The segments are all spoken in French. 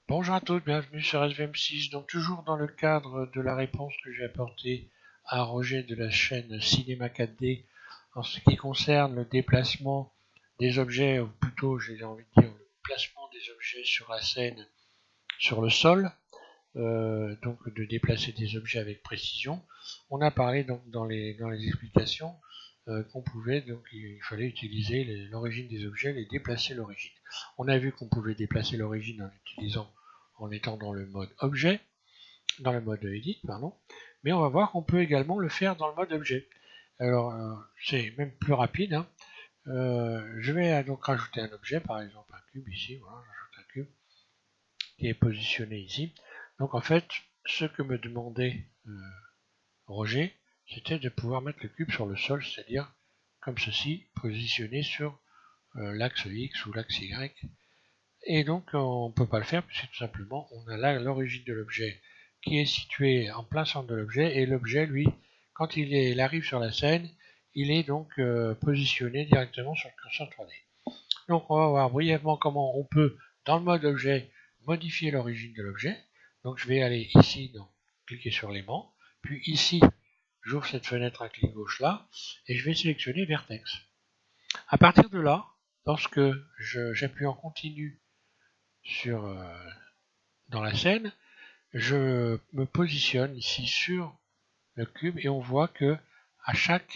Bonjour à tous, bienvenue sur SVM6. Donc toujours dans le cadre de la réponse que j'ai apportée à Roger de la chaîne Cinéma 4D en ce qui concerne le déplacement des objets, ou plutôt j'ai envie de dire le placement des objets sur la scène, sur le sol, donc de déplacer des objets avec précision. On a parlé donc dans les explications qu'on pouvait, donc il fallait utiliser l'origine des objets, les déplacer l'origine. On a vu qu'on pouvait déplacer l'origine en étant dans le mode objet, dans le mode edit, pardon, mais on va voir qu'on peut également le faire dans le mode objet. Alors c'est même plus rapide, hein. Je vais donc rajouter un objet, par exemple un cube ici, voilà, j'ajoute un cube qui est positionné ici. Donc en fait, ce que me demandait Roger, c'était de pouvoir mettre le cube sur le sol, c'est-à-dire comme ceci, positionné sur l'axe X ou l'axe Y. Et donc on ne peut pas le faire puisque tout simplement on a là l'origine de l'objet qui est située en plein centre de l'objet, et l'objet lui, quand il arrive sur la scène, il est donc positionné directement sur le curseur 3D. Donc on va voir brièvement comment on peut, dans le mode objet, modifier l'origine de l'objet. Donc je vais aller ici, donc, cliquer sur l'aimant, puis ici, j'ouvre cette fenêtre à clic gauche là, et je vais sélectionner Vertex. À partir de là, lorsque j'appuie en continu sur, dans la scène, je me positionne ici sur le cube et on voit que à chaque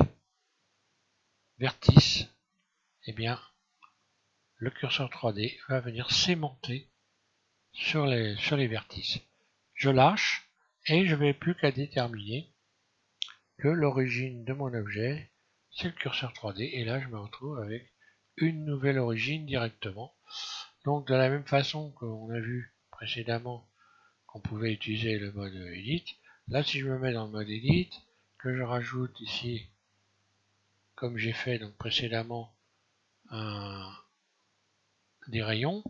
vertice, eh bien, le curseur 3D va venir s'aimanter sur les vertices. Je lâche et je n'ai plus qu'à déterminer que l'origine de mon objet, c'est le curseur 3D, et là je me retrouve avec une nouvelle origine directement. Donc de la même façon qu'on a vu précédemment qu'on pouvait utiliser le mode Edit, là si je me mets dans le mode Edit, que je rajoute ici, comme j'ai fait donc précédemment, des rayons,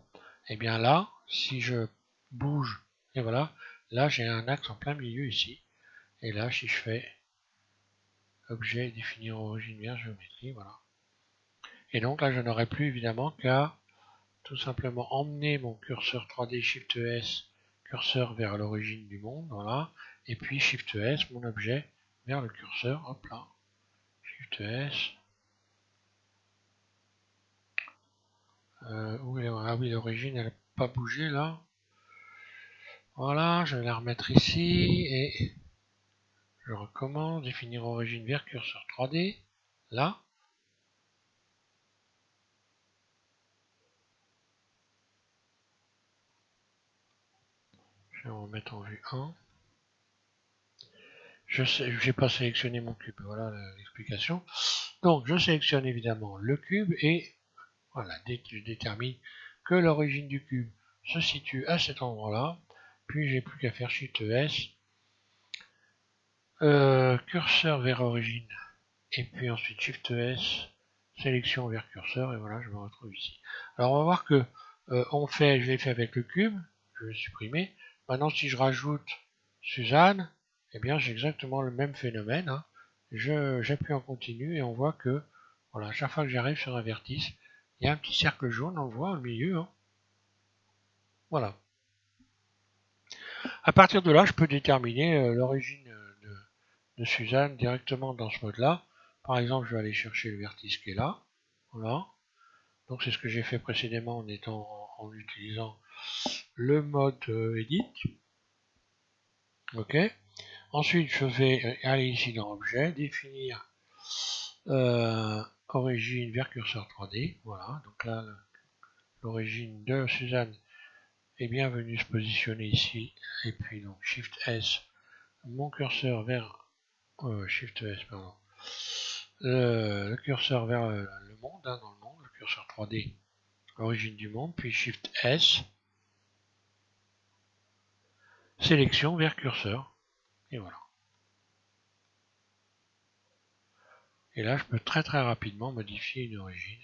et bien là, si je bouge, et voilà, là j'ai un axe en plein milieu ici, et là si je fais objet, définir origine vierge, géométrie, voilà. Et donc là je n'aurai plus évidemment qu'à tout simplement emmener mon curseur 3D Shift S, curseur vers l'origine du monde, voilà, et puis Shift S, mon objet, vers le curseur, hop là, Shift S, où est, ah oui, l'origine elle n'a pas bougé là, voilà, je vais la remettre ici, et je recommence, définir origine vers curseur 3D, là, je vais en remettre en vue 1, je n'ai pas sélectionné mon cube, voilà l'explication. Donc je sélectionne évidemment le cube et voilà, je détermine que l'origine du cube se situe à cet endroit-là. Puis j'ai plus qu'à faire Shift S, curseur vers origine, et puis ensuite Shift S, sélection vers curseur, et voilà, je me retrouve ici. Alors on va voir que je l'ai fait avec le cube, je vais le supprimer. Maintenant si je rajoute Suzanne, eh bien j'ai exactement le même phénomène, hein. J'appuie en continu et on voit que voilà, chaque fois que j'arrive sur un vertice, il y a un petit cercle jaune, on le voit au milieu, hein. Voilà. À partir de là, je peux déterminer l'origine de Suzanne directement dans ce mode-là. Par exemple, je vais aller chercher le vertice qui est là. Voilà. Donc c'est ce que j'ai fait précédemment en utilisant le mode Edit. Ok. Ensuite, je vais aller ici dans Objet, définir origine vers curseur 3D. Voilà. Donc là, l'origine de Suzanne est bien venue se positionner ici. Et puis donc Shift S, mon curseur vers Shift S, pardon. Le curseur vers le monde, hein, dans le monde, le curseur 3D, origine du monde, puis Shift S, sélection vers curseur, et voilà. Et là, je peux très rapidement modifier une origine.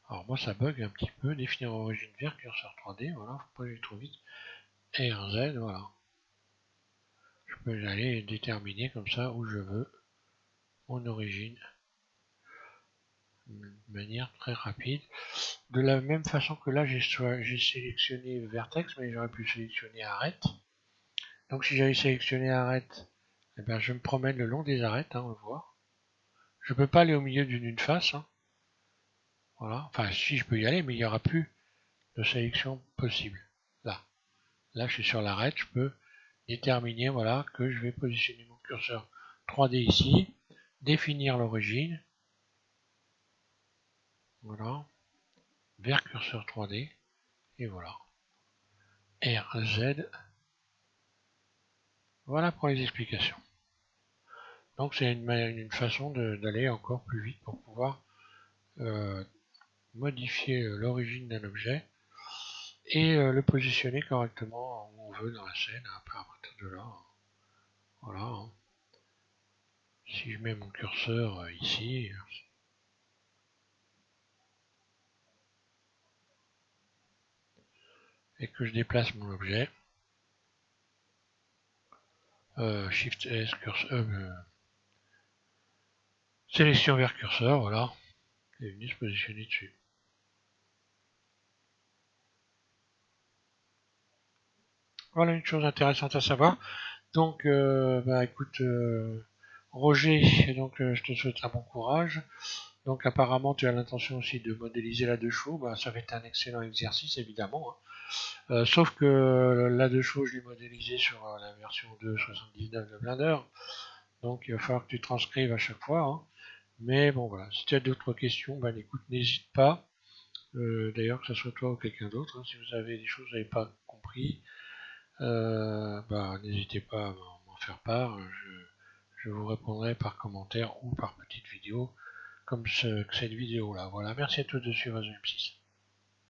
Alors moi, ça bug un petit peu, définir origine vers curseur 3D, voilà, faut pas aller trop vite. R, Z, voilà. peux aller déterminer comme ça où je veux mon origine de manière très rapide. De la même façon que là, j'ai sélectionné vertex, mais j'aurais pu sélectionner arête. Donc si j'avais sélectionné arête, eh bien, je me promène le long des arêtes, hein, on le voit. Je peux pas aller au milieu d'une face. Hein. Voilà. Enfin, si je peux y aller, mais il n'y aura plus de sélection possible. Là. Là, je suis sur l'arête, je peux déterminer voilà, que je vais positionner mon curseur 3D ici, définir l'origine. Voilà. Vers curseur 3D. Et voilà. R, Z. Voilà pour les explications. Donc c'est une façon d'aller encore plus vite pour pouvoir modifier l'origine d'un objet et le positionner correctement où on veut dans la scène. Après, à partir de là, voilà. Hein. Si je mets mon curseur ici, et que je déplace mon objet, Shift S, curseur, sélection vers curseur, voilà, et venu se positionner dessus. Voilà une chose intéressante à savoir. Donc, bah écoute, Roger, donc je te souhaite un bon courage. Donc apparemment tu as l'intention aussi de modéliser la deux chevaux, bah, ça va être un excellent exercice évidemment. Hein. Sauf que la deux chevaux je l'ai modélisé sur la version 2.79 de Blender, donc il va falloir que tu transcrives à chaque fois. Hein. Mais bon voilà, si tu as d'autres questions, bah écoute, n'hésite pas. D'ailleurs que ce soit toi ou quelqu'un d'autre, hein, si vous avez des choses que vous n'avez pas compris, bah n'hésitez pas à m'en faire part. Je vous répondrai par commentaire ou par petite vidéo comme cette vidéo là. Voilà, merci à tous de suivre Zoom 6.